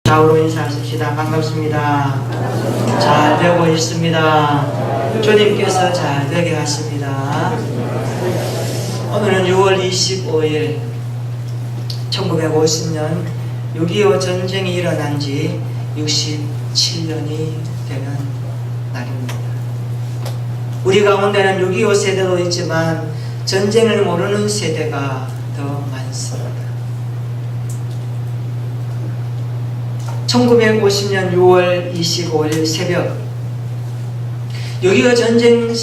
좌우로 인사하십시다. 반갑습니다. 잘 되고 있습니다. 주님께서 잘 되게 하십니다. 오늘은 6월 25일 1950년 6.25 전쟁이 일어난 지 67년이 되는 날입니다. 우리 가운데는 6.25 세대도 있지만 전쟁을 모르는 세대가 더 많습니다. 1950년 6월 25일 새벽 6.25 전쟁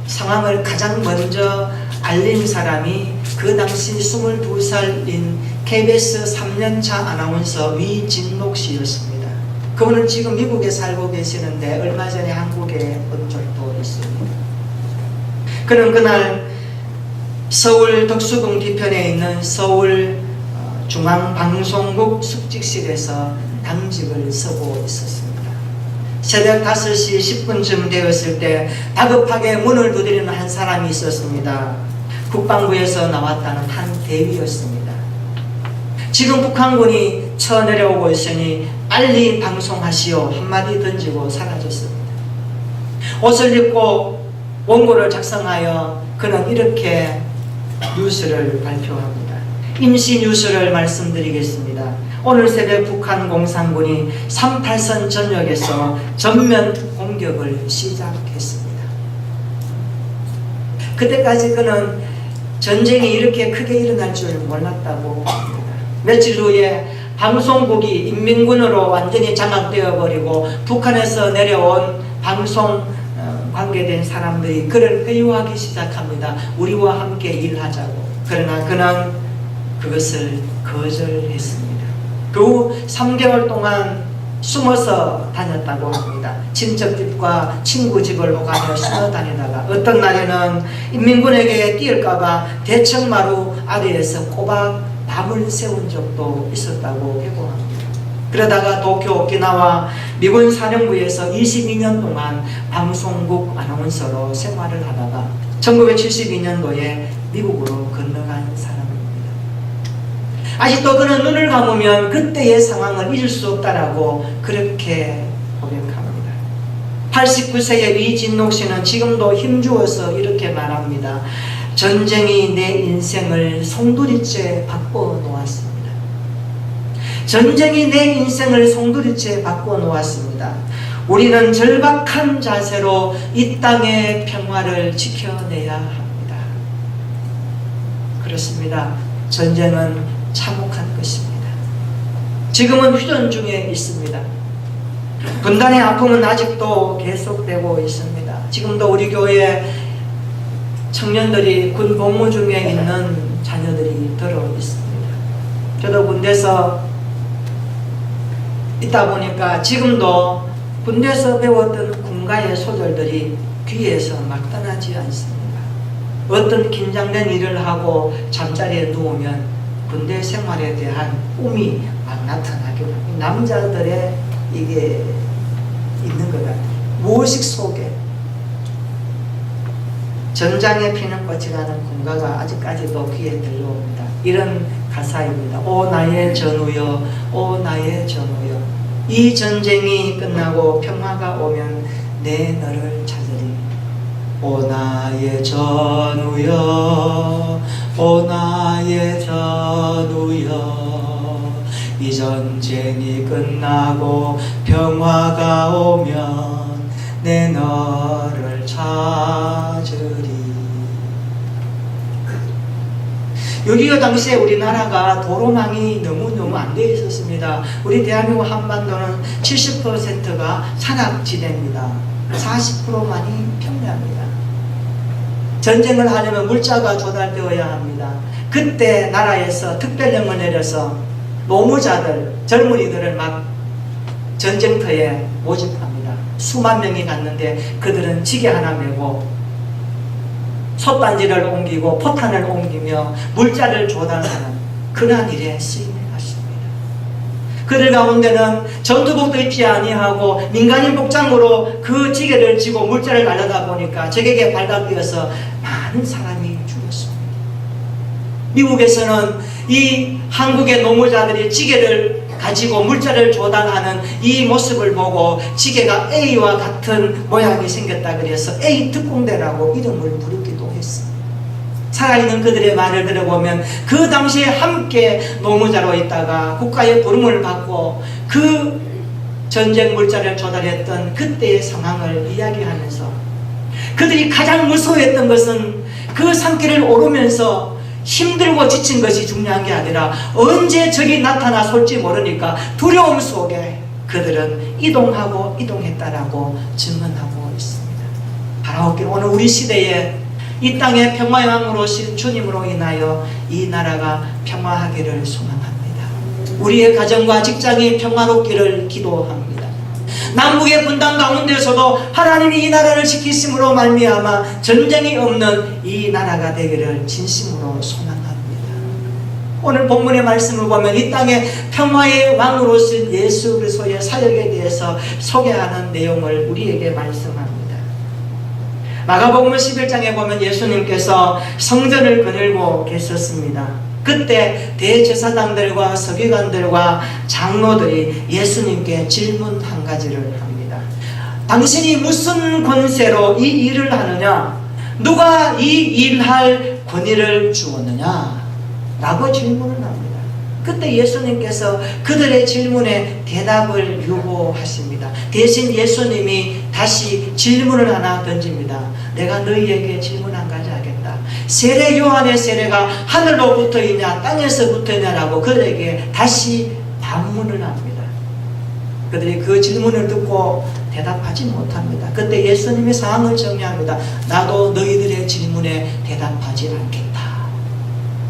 상황을 가장 먼저 알린 사람이 그 당시 22살인 KBS 3년차 아나운서 위진록 씨였습니다. 그분은 지금 미국에 살고 계시는데 얼마 전에 한국에 온 적도 있습니다. 그는 그날 서울 덕수궁 뒤편에 있는 서울 중앙방송국 숙직실에서 당직을 서고 있었습니다. 새벽 5시 10분쯤 되었을 때 다급하게 문을 두드리는 한 사람이 있었습니다. 국방부에서 나왔다는 한 대위였습니다. 지금 북한군이 쳐내려오고 있으니 빨리 방송하시오 한마디 던지고 사라졌습니다. 옷을 입고 원고를 작성하여 그는 이렇게 뉴스를 발표합니다. 임시 뉴스를 말씀드리겠습니다. 오늘 새벽 북한 공산군이 38선 전역에서 전면 공격을 시작했습니다. 그때까지 그는 전쟁이 이렇게 크게 일어날 줄 몰랐다고 합니다. 며칠 후에 방송국이 인민군으로 완전히 장악되어 버리고 북한에서 내려온 방송 관계된 사람들이 그를 회유하기 시작합니다. 우리와 함께 일하자고. 그러나 그는 그것을 거절했습니다. 그 후 3개월 동안 숨어서 다녔다고 합니다. 친척 집과 친구 집을 오가며 숨어 다니다가 어떤 날에는 인민군에게 뛰을까봐 대청마루 아래에서 꼬박 밤을 새운 적도 있었다고 회고합니다. 그러다가 도쿄 오키나와 미군 사령부에서 22년 동안 방송국 아나운서로 생활을 하다가 1972년도에 미국으로 건너간 사람입니다. 아직도 그는 눈을 감으면 그때의 상황을 잊을 수 없다라고 그렇게 고백합니다. 89세의 위진록 씨는 지금도 힘주어서 이렇게 말합니다. 전쟁이 내 인생을 송두리째 바꿔놓았습니다. 전쟁이 내 인생을 송두리째 바꿔놓았습니다. 우리는 절박한 자세로 이 땅의 평화를 지켜내야 합니다. 그렇습니다. 전쟁은 참혹한 것입니다. 지금은 휴전 중에 있습니다. 분단의 아픔은 아직도 계속되고 있습니다. 지금도 우리 교회 청년들이 군 복무 중에 있는 자녀들이 들어 있습니다. 저도 군대에서 있다 보니까 지금도 군대에서 배웠던 군가의 소절들이 귀에서 막 떠나지 않습니다. 어떤 긴장된 일을 하고 잠자리에 누우면 군대 생활에 대한 꿈이 막 나타나기도 합니다. 남자들의 이게 있는 것 같아요. 무의식 속에 전장에 피는 꽃이라는 군가가 아직까지도 귀에 들려옵니다. 이런 가사입니다. 오 나의 전우여, 오 나의 전우여, 이 전쟁이 끝나고 평화가 오면 내 너를 찾으리. 오 나의 전우여, 오 나의 전우여, 이 전쟁이 끝나고 평화가 오면 내 너를 찾으리. 6.25 당시에 우리나라가 도로망이 너무너무 안 되어 있었습니다. 우리 대한민국 한반도는 70%가 산악지대입니다. 40%만이 평야입니다. 전쟁을 하려면 물자가 조달되어야 합니다. 그때 나라에서 특별령을 내려서 노무자들, 젊은이들을 막 전쟁터에 모집합니다. 수만 명이 갔는데 그들은 지게 하나 메고 솥단지를 옮기고 포탄을 옮기며 물자를 조달하는 그러한 일에 쓰임을 받습니다. 그들 가운데는 전투복도 입지 아니하고 민간인 복장으로 그 지게를 쥐고 물자를 날려다 보니까 적에게 발각되어서 많은 사람이 죽었습니다. 미국에서는 이 한국의 노무자들이 지게를 가지고 물자를 조달하는 이 모습을 보고 지게가 A와 같은 모양이 생겼다 그래서 A 특공대라고 이름을 부르기도 했어. 살아있는 그들의 말을 들어보면 그 당시에 함께 노무자로 있다가 국가의 부름을 받고 그 전쟁 물자를 조달했던 그때의 상황을 이야기하면서 그들이 가장 무서워했던 것은 그 산길을 오르면서 힘들고 지친 것이 중요한 게 아니라 언제 적이 나타나 솔지 모르니까 두려움 속에 그들은 이동하고 이동했다라고 증언하고 있습니다. 바라옵기를 오늘 우리 시대에 이 땅의 평화의 왕으로 오신 주님으로 인하여 이 나라가 평화하기를 소망합니다. 우리의 가정과 직장이 평화롭기를 기도합니다. 남북의 분단 가운데서도 하나님이 이 나라를 지키심으로 말미암아 전쟁이 없는 이 나라가 되기를 진심으로 소망합니다. 오늘 본문의 말씀을 보면 이 땅에 평화의 왕으로신 예수 그리스도의 사역에 대해서 소개하는 내용을 우리에게 말씀합니다. 마가복음 11장에 보면 예수님께서 성전을 거닐고 계셨습니다. 그때 대제사장들과 서기관들과 장로들이 예수님께 질문 한 가지를 합니다. 당신이 무슨 권세로 이 일을 하느냐? 누가 이 일할 권위를 주었느냐? 라고 질문을 합니다. 그때 예수님께서 그들의 질문에 대답을 요구하십니다. 대신 예수님이 다시 질문을 하나 던집니다. 내가 너희에게 질문 한 가지 하겠다. 세례 요한의 세례가 하늘로 붙어있냐 땅에서 붙어있냐라고 그들에게 다시 반문을 합니다. 그들이 그 질문을 듣고 대답하지 못합니다. 그때 예수님이 상황을 정리합니다. 나도 너희들의 질문에 대답하지 않겠다.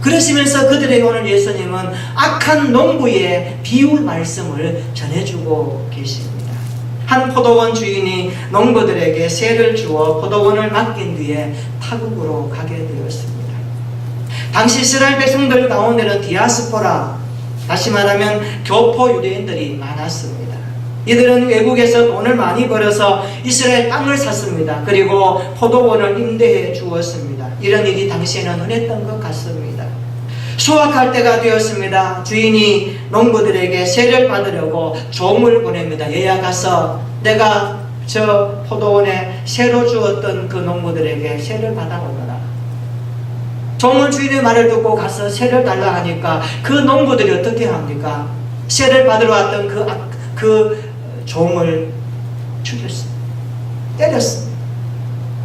그러시면서 그들에게 오늘 예수님은 악한 농부의 비유 말씀을 전해주고 계십니다. 한 포도원 주인이 농부들에게 세를 주어 포도원을 맡긴 뒤에 타국으로 가게 되었습니다. 당시 이스라엘 백성들 가운데는 디아스포라, 다시 말하면 교포 유대인들이 많았습니다. 이들은 외국에서 돈을 많이 벌어서 이스라엘 땅을 샀습니다. 그리고 포도원을 임대해 주었습니다. 이런 일이 당시에는 흔했던 것 같습니다. 수확할 때가 되었습니다. 주인이 농부들에게 세를 받으려고 종을 보냅니다. 얘야 가서 내가 저 포도원에 세로 주었던 그 농부들에게 세를 받아오너라. 종을 주인의 말을 듣고 가서 세를 달라 하니까 그 농부들이 어떻게 합니까? 세를 받으러 왔던 그 종을 죽였습니다. 때렸습니다.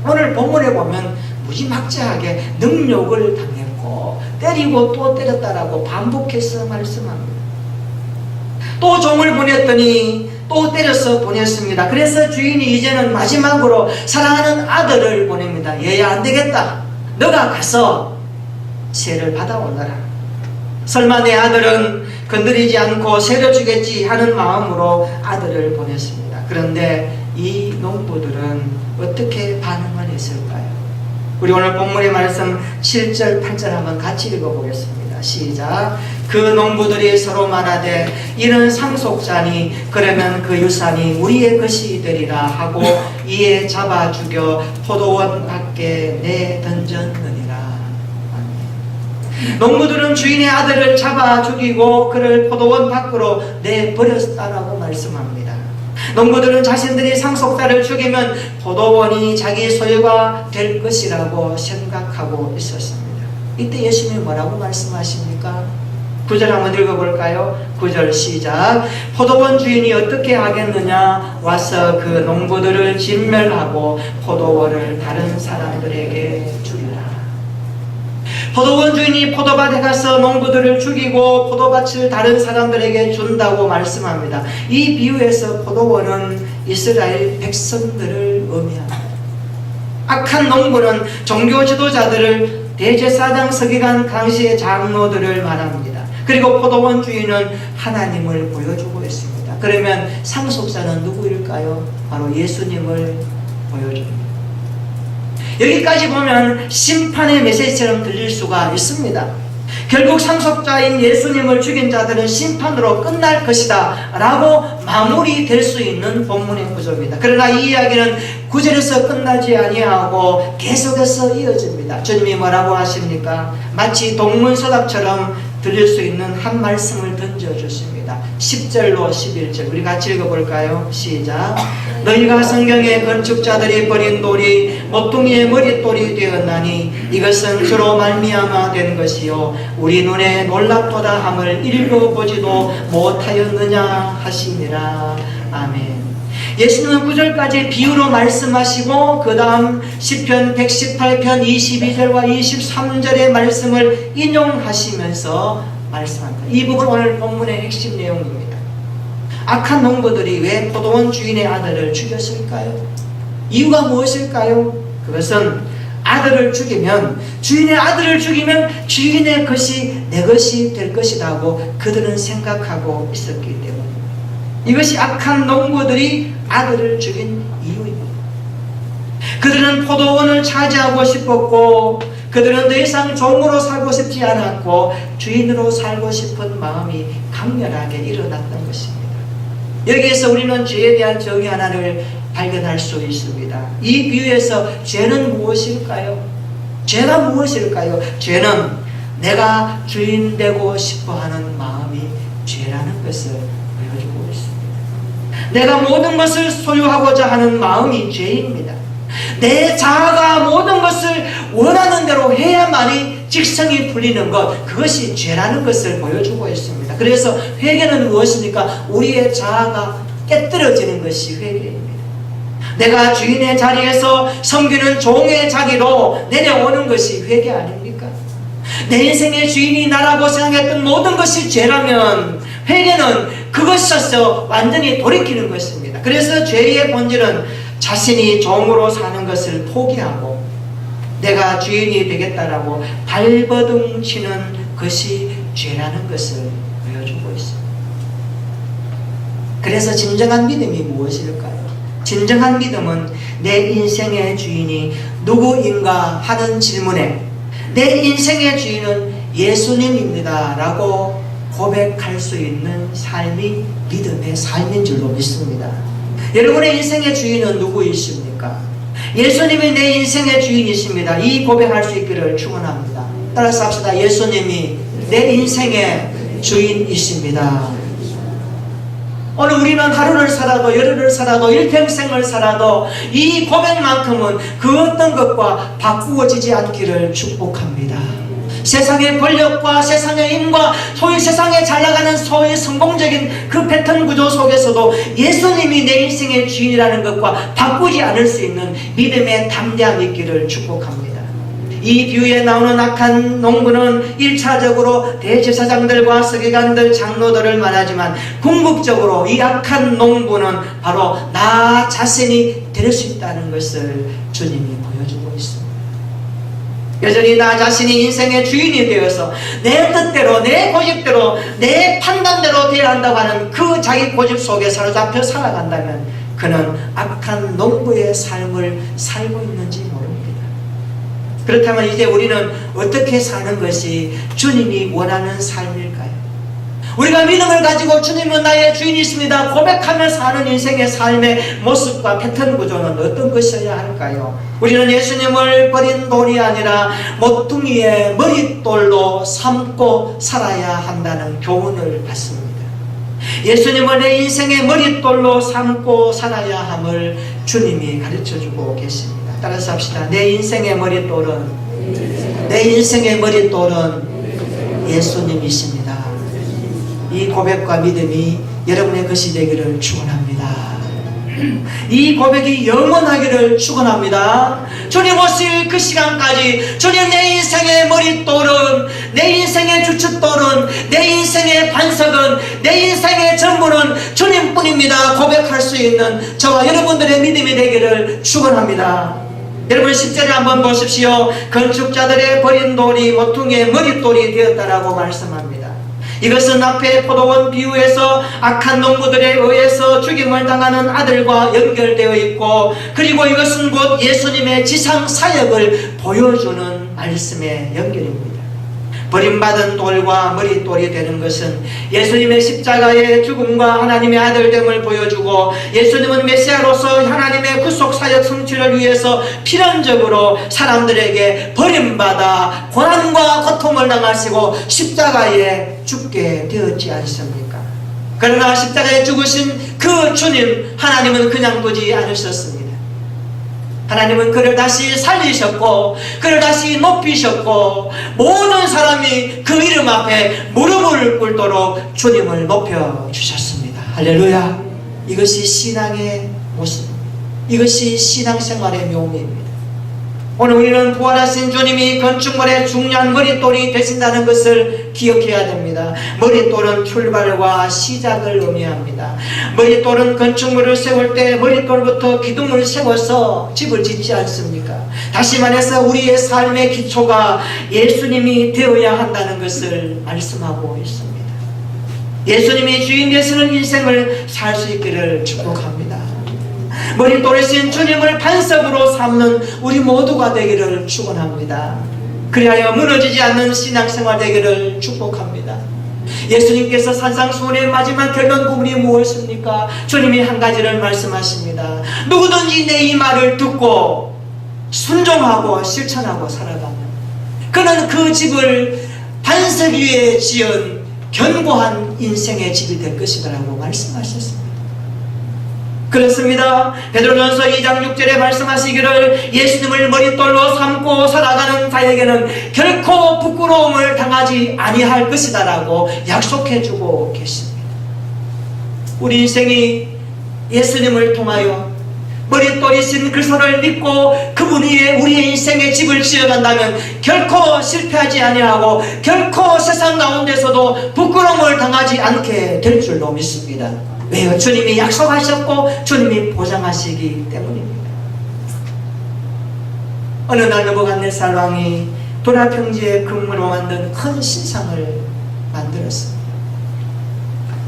오늘 본문에 보면 무지막지하게 능욕을 당했고 때리고 또 때렸다라고 반복해서 말씀합니다. 또 종을 보냈더니 또 때려서 보냈습니다. 그래서 주인이 이제는 마지막으로 사랑하는 아들을 보냅니다. 얘야 안 되겠다. 너가 가서 세를 받아오너라. 설마 내 아들은 건드리지 않고 세를 주겠지 하는 마음으로 아들을 보냈습니다. 그런데 이 농부들은 어떻게 반응을 했을까요? 우리 오늘 본문의 말씀 7절 8절 한번 같이 읽어보겠습니다. 시작. 그 농부들이 서로 말하되 이는 상속자니 그러면 그 유산이 우리의 것이 되리라 하고 이에 잡아 죽여 포도원 밖에 내던졌느니라. 농부들은 주인의 아들을 잡아 죽이고 그를 포도원 밖으로 내버렸다라고 말씀합니다. 농부들은 자신들이 상속자를 죽이면 포도원이 자기 소유가 될 것이라고 생각하고 있었습니다. 이때 예수님이 뭐라고 말씀하십니까? 9절 한번 읽어볼까요? 9절 시작. 포도원 주인이 어떻게 하겠느냐? 와서 그 농부들을 진멸하고 포도원을 다른 사람들에게 주리라. 포도원 주인이 포도밭에 가서 농부들을 죽이고 포도밭을 다른 사람들에게 준다고 말씀합니다. 이 비유에서 포도원은 이스라엘 백성들을 의미합니다. 악한 농부는 종교 지도자들을 대제사장 서기관 당시의 장로들을 말합니다. 그리고 포도원 주인은 하나님을 보여주고 있습니다. 그러면 상속자는 누구일까요? 바로 예수님을 보여줍니다. 여기까지 보면 심판의 메시지처럼 들릴 수가 있습니다. 결국 상속자인 예수님을 죽인 자들은 심판으로 끝날 것이다 라고 마무리될 수 있는 본문의 구조입니다. 그러나 이 이야기는 9절에서 끝나지 아니하고 계속해서 이어집니다. 주님이 뭐라고 하십니까? 마치 동문서답처럼 드릴 수 있는 한 말씀을 던져주십니다. 10절로 11절 우리 같이 읽어볼까요? 시작. 너희가 성경의 건축자들이 버린 돌이 모퉁이의 머릿돌이 되었나니 이것은 주로 말미암아 된 것이요 우리 눈에 놀랍도다 함을 읽어보지도 못하였느냐 하시니라. 아멘. 예수님은 9절까지 비유로 말씀하시고 그 다음 시편 118편 22절과 23절의 말씀을 인용하시면서 말씀합니다. 이 부분 오늘 본문의 핵심 내용입니다. 악한 농부들이 왜 포도원 주인의 아들을 죽였을까요? 이유가 무엇일까요? 그것은 아들을 죽이면 주인의 아들을 죽이면 주인의 것이 내 것이 될 것이라고 그들은 생각하고 있었기 때문입니다. 이것이 악한 농부들이 아들을 죽인 이유입니다. 그들은 포도원을 차지하고 싶었고 그들은 더 이상 종으로 살고 싶지 않았고 주인으로 살고 싶은 마음이 강렬하게 일어났던 것입니다. 여기에서 우리는 죄에 대한 정의 하나를 발견할 수 있습니다. 이 비유에서 죄는 무엇일까요? 죄가 무엇일까요? 죄는 내가 주인 되고 싶어하는 마음이 죄라는 것을 보여주고 있습니다. 내가 모든 것을 소유하고자 하는 마음이 죄입니다. 내 자아가 모든 것을 원하는 대로 해야만이 직성이 풀리는 것, 그것이 죄라는 것을 보여주고 있습니다. 그래서 회개는 무엇입니까? 우리의 자아가 깨뜨려지는 것이 회개입니다. 내가 주인의 자리에서 섬기는 종의 자리로 내려오는 것이 회개 아닙니까? 내 인생의 주인이 나라고 생각했던 모든 것이 죄라면 회개는 그것에서 완전히 돌이키는 것입니다. 그래서 죄의 본질은 자신이 종으로 사는 것을 포기하고 내가 주인이 되겠다라고 발버둥 치는 것이 죄라는 것을 보여주고 있습니다. 그래서 진정한 믿음이 무엇일까요? 진정한 믿음은 내 인생의 주인이 누구인가 하는 질문에 내 인생의 주인은 예수님입니다 라고 고백할 수 있는 삶이 믿음의 삶인 줄로 믿습니다. 여러분의 인생의 주인은 누구이십니까? 예수님이 내 인생의 주인이십니다. 이 고백할 수 있기를 축원합니다. 따라서 합시다. 예수님이 내 인생의 주인이십니다. 오늘 우리는 하루를 살아도 열흘을 살아도 일평생을 살아도 이 고백만큼은 그 어떤 것과 바꾸어지지 않기를 축복합니다. 세상의 권력과 세상의 힘과 소위 세상에 잘나가는 소위 성공적인 그 패턴 구조 속에서도 예수님이 내 인생의 주인이라는 것과 바꾸지 않을 수 있는 믿음의 담대함이 있기를 축복합니다. 이 비유에 나오는 악한 농부는 1차적으로 대제사장들과 서기관들, 장로들을 말하지만 궁극적으로 이 악한 농부는 바로 나 자신이 될 수 있다는 것을 주님이 보여주고 있습니다. 여전히 나 자신이 인생의 주인이 되어서 내 뜻대로 내 고집대로 내 판단대로 되어야 한다고 하는 그 자기 고집 속에 사로잡혀 살아간다면 그는 악한 농부의 삶을 살고 있는지 모릅니다. 그렇다면 이제 우리는 어떻게 사는 것이 주님이 원하는 삶일까요? 우리가 믿음을 가지고 주님은 나의 주인이십니다 고백하며 사는 인생의 삶의 모습과 패턴 구조는 어떤 것이어야 할까요? 우리는 예수님을 버린 돌이 아니라 모퉁이의 머릿돌로 삼고 살아야 한다는 교훈을 받습니다. 예수님은 내 인생의 머릿돌로 삼고 살아야 함을 주님이 가르쳐주고 계십니다. 따라서 합시다. 내 인생의 머릿돌은 예수님이십니다. 이 고백과 믿음이 여러분의 것이 되기를 축원합니다. 이 고백이 영원하기를 축원합니다. 주님 오실 그 시간까지 주님 내 인생의 머릿돌은, 내 인생의 주춧돌은, 내 인생의 반석은, 내 인생의 전부는 주님뿐입니다 고백할 수 있는 저와 여러분들의 믿음이 되기를 축원합니다. 여러분 10절에 한번 보십시오. 건축자들의 버린 돌이 모퉁이의 머릿돌이 되었다라고 말씀합니다. 이것은 앞에 포도원 비유에서 악한 농부들에 의해서 죽임을 당하는 아들과 연결되어 있고, 그리고 이것은 곧 예수님의 지상 사역을 보여주는 말씀의 연결입니다. 버림받은 돌과 머릿돌이 되는 것은 예수님의 십자가의 죽음과 하나님의 아들됨을 보여주고 예수님은 메시아로서 하나님의 구속사역 성취를 위해서 필연적으로 사람들에게 버림받아 고난과 고통을 당하시고 십자가에 죽게 되었지 않습니까? 그러나 십자가에 죽으신 그 주님 하나님은 그냥 두지 않으셨습니다. 하나님은 그를 다시 살리셨고 그를 다시 높이셨고 모든 사람이 그 이름 앞에 무릎을 꿇도록 주님을 높여주셨습니다. 할렐루야. 이것이 신앙의 모습입니다. 이것이 신앙생활의 묘미입니다. 오늘 우리는 부활하신 주님이 건축물의 중요한 머릿돌이 되신다는 것을 기억해야 됩니다. 머릿돌은 출발과 시작을 의미합니다. 머릿돌은 건축물을 세울 때 머릿돌부터 기둥을 세워서 집을 짓지 않습니까? 다시 말해서 우리의 삶의 기초가 예수님이 되어야 한다는 것을 말씀하고 있습니다. 예수님이 주인 되시는 인생을 살 수 있기를 축복합니다. 머릿돌이신 주님을 반석으로 삼는 우리 모두가 되기를 축원합니다. 그리하여 무너지지 않는 신앙생활 되기를 축복합니다. 예수님께서 산상수훈의 마지막 결론 부분이 무엇입니까? 주님이 한 가지를 말씀하십니다. 누구든지 내 이 말을 듣고 순종하고 실천하고 살아가면 그는 그 집을 반석 위에 지은 견고한 인생의 집이 될 것이라고 말씀하셨습니다. 그렇습니다. 베드로전서 2장 6절에 말씀하시기를 예수님을 머릿돌로 삼고 살아가는 자에게는 결코 부끄러움을 당하지 아니할 것이다 라고 약속해주고 계십니다. 우리 인생이 예수님을 통하여 머릿돌이신 그리스도를 믿고 그분 위에 우리의 인생의 집을 지어간다면 결코 실패하지 아니하고 결코 세상 가운데서도 부끄러움을 당하지 않게 될 줄로 믿습니다. 왜요? 주님이 약속하셨고 주님이 보장하시기 때문입니다. 어느 날 느부갓네살 왕이 도라평지에 금으로 만든 큰 신상을 만들었습니다.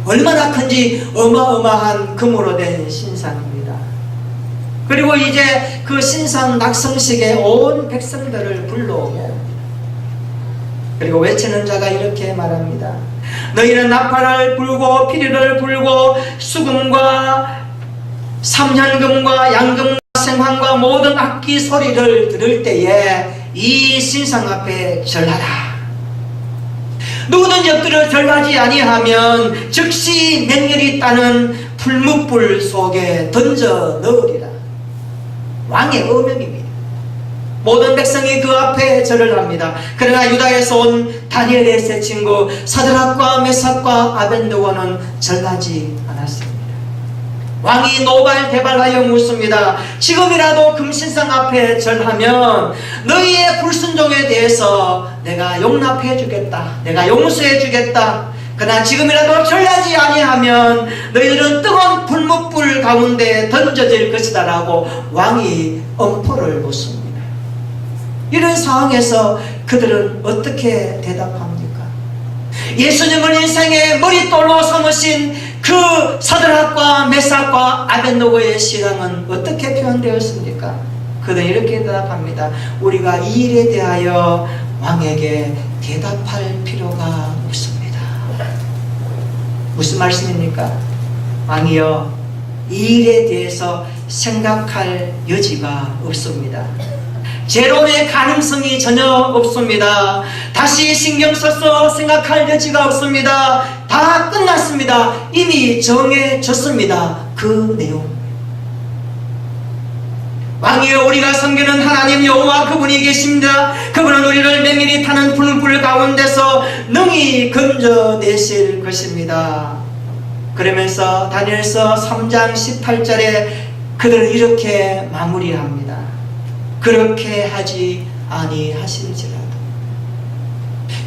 얼마나 큰지 어마어마한 금으로 된 신상입니다. 그리고 이제 그 신상 낙성식에 온 백성들을 불러옵니다. 그리고 외치는 자가 이렇게 말합니다. 너희는 나팔을 불고 피리를 불고 수금과 삼현금과 양금과 생황과 모든 악기 소리를 들을 때에 이 신상 앞에 절하라. 누구든지 엎드려 절하지 아니하면 즉시 맹렬히 따는 풀무불 속에 던져 넣으리라. 왕의 어명입니다. 모든 백성이 그 앞에 절을 합니다. 그러나 유다에서 온 다니엘의 세 친구 사드락과 메삭과 아벤느고는 절하지 않았습니다. 왕이 노발대발하여 묻습니다. 지금이라도 금신상 앞에 절하면 너희의 불순종에 대해서 내가 용납해 주겠다. 내가 용서해 주겠다. 그러나 지금이라도 절하지 아니하면 너희들은 뜨거운 불뭇불 가운데 던져질 것이다 라고 왕이 엄포를 묻습니다. 이런 상황에서 그들은 어떻게 대답합니까? 예수님을 인생의 머릿돌로 삼으신 그 사드락과 메삭과 아벤느고의 신앙은 어떻게 표현되었습니까? 그들은 이렇게 대답합니다. 우리가 이 일에 대하여 왕에게 대답할 필요가 없습니다. 무슨 말씀입니까? 왕이여, 이 일에 대해서 생각할 여지가 없습니다. 재론의 가능성이 전혀 없습니다. 다시 신경 써서 생각할 여지가 없습니다. 다 끝났습니다. 이미 정해졌습니다. 그 내용. 왕이여, 우리가 섬기는 하나님 여호와 그분이 계십니다. 그분은 우리를 맹렬히 타는 불 가운데서 능히 건져내실 것입니다. 그러면서 다니엘서 3장 18절에 그들은 이렇게 마무리합니다. 그렇게 하지 아니하실지라도,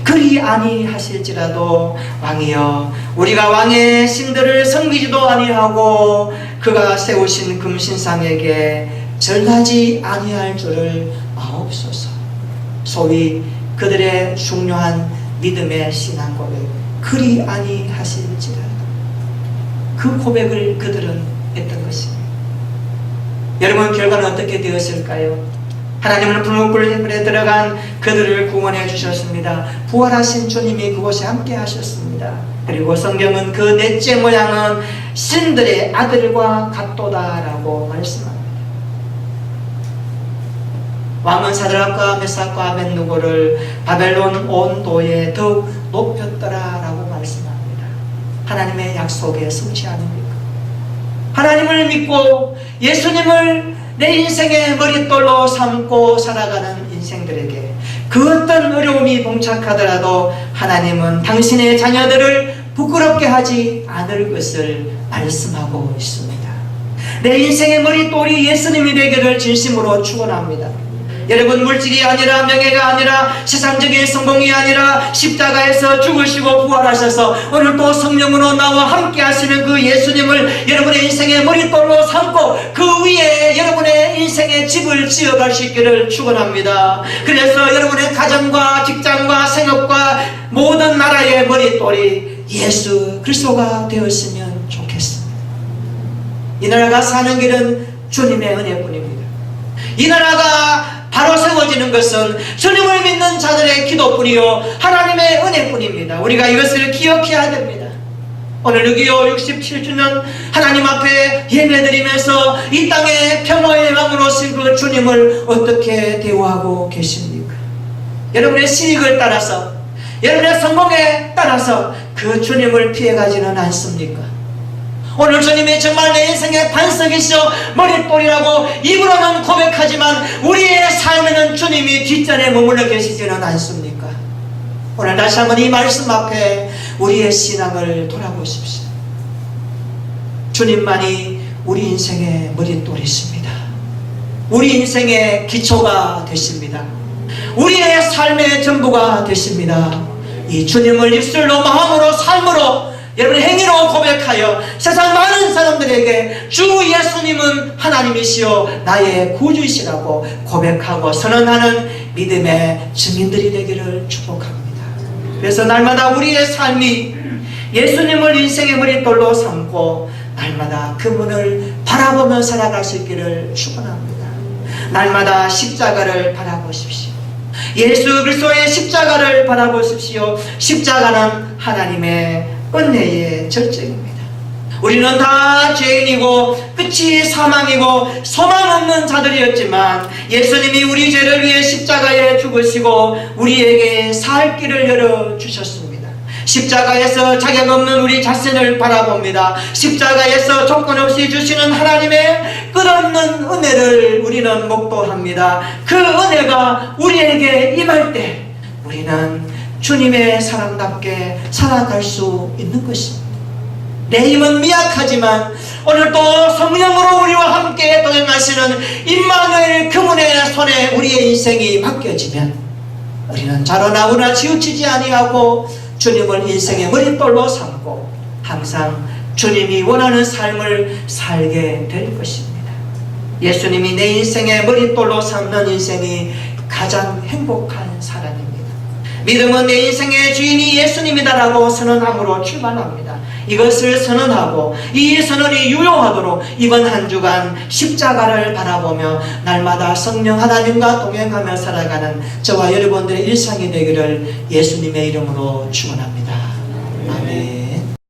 그리 아니하실지라도 왕이여, 우리가 왕의 신들을 섬기지도 아니하고 그가 세우신 금신상에게 절하지 아니할 줄을 아옵소서. 소위 그들의 중요한 믿음의 신앙 고백, 그리 아니하실지라도, 그 고백을 그들은 했던 것입니다. 여러분, 결과는 어떻게 되었을까요? 하나님은 불문불에 들어간 그들을 구원해 주셨습니다. 부활하신 주님이 그곳에 함께 하셨습니다. 그리고 성경은 그 넷째 모양은 신들의 아들과 같도다라고 말씀합니다. 왕은 사드락과 메삭과 아벳느고를 바벨론 온도에 더욱 높였더라라고 말씀합니다. 하나님의 약속에 성취하십니까? 하나님을 믿고 예수님을 내 인생의 머릿돌로 삼고 살아가는 인생들에게 그 어떤 어려움이 봉착하더라도 하나님은 당신의 자녀들을 부끄럽게 하지 않을 것을 말씀하고 있습니다. 내 인생의 머릿돌이 예수님이 되기를 진심으로 축원합니다. 여러분, 물질이 아니라, 명예가 아니라, 세상적인 성공이 아니라 십자가에서 죽으시고 부활하셔서 오늘 또 성령으로 나와 함께 하시는 그 예수님을 여러분의 인생의 머릿돌로 삼고 그 위에 여러분의 인생의 집을 지어갈 수 있기를 축원합니다. 그래서 여러분의 가정과 직장과 생업과 모든 나라의 머릿돌이 예수 그리스도가 되었으면 좋겠습니다. 이 나라가 사는 길은 주님의 은혜뿐입니다. 이 나라가 바로 세워지는 것은 주님을 믿는 자들의 기도뿐이요 하나님의 은혜뿐입니다. 우리가 이것을 기억해야 됩니다. 오늘 6.25 67주년 하나님 앞에 예배드리면서 이 땅에 평화의 왕으로 오신 그 주님을 어떻게 대우하고 계십니까? 여러분의 시익을 따라서, 여러분의 성공에 따라서 그 주님을 피해가지는 않습니까? 오늘 주님이 정말 내 인생의 반석이시오 머릿돌이라고 입으로는 고백하지만 우리의 삶에는 주님이 뒷전에 머물러 계시지는 않습니까? 오늘 다시 한번 이 말씀 앞에 우리의 신앙을 돌아보십시오. 주님만이 우리 인생의 머릿돌이십니다. 우리 인생의 기초가 되십니다. 우리의 삶의 전부가 되십니다. 이 주님을 입술로, 마음으로, 삶으로, 여러분 행위로 고백하여 세상 많은 사람들에게 주 예수님은 하나님이시요 나의 구주이시라고 고백하고 선언하는 믿음의 증인들이 되기를 축복합니다. 그래서 날마다 우리의 삶이 예수님을 인생의 머릿돌로 삼고 날마다 그분을 바라보며 살아갈 수 있기를 축원합니다. 날마다 십자가를 바라보십시오. 예수 그리스도의 십자가를 바라보십시오. 십자가는 하나님의 은혜의 절정입니다. 우리는 다 죄인이고 끝이 사망이고 소망 없는 자들이었지만 예수님이 우리 죄를 위해 십자가에 죽으시고 우리에게 살 길을 열어주셨습니다. 십자가에서 자격 없는 우리 자신을 바라봅니다. 십자가에서 조건 없이 주시는 하나님의 끝없는 은혜를 우리는 목도합니다. 그 은혜가 우리에게 임할 때 우리는 주님의 사람답게 살아갈 수 있는 것입니다. 내 힘은 미약하지만 오늘도 성령으로 우리와 함께 동행하시는 임마누엘 그분의 손에 우리의 인생이 맡겨지면 우리는 자라나거나 치우치지 아니하고 주님을 인생의 머릿돌로 삼고 항상 주님이 원하는 삶을 살게 될 것입니다. 예수님이 내 인생의 머릿돌로 삼는 인생이 가장 행복한 사람입니다. 믿음은 내 인생의 주인이 예수님이다라고 선언함으로 출발합니다. 이것을 선언하고 이 선언이 유효하도록 이번 한 주간 십자가를 바라보며 날마다 성령 하나님과 동행하며 살아가는 저와 여러분들의 일상이 되기를 예수님의 이름으로 축원합니다.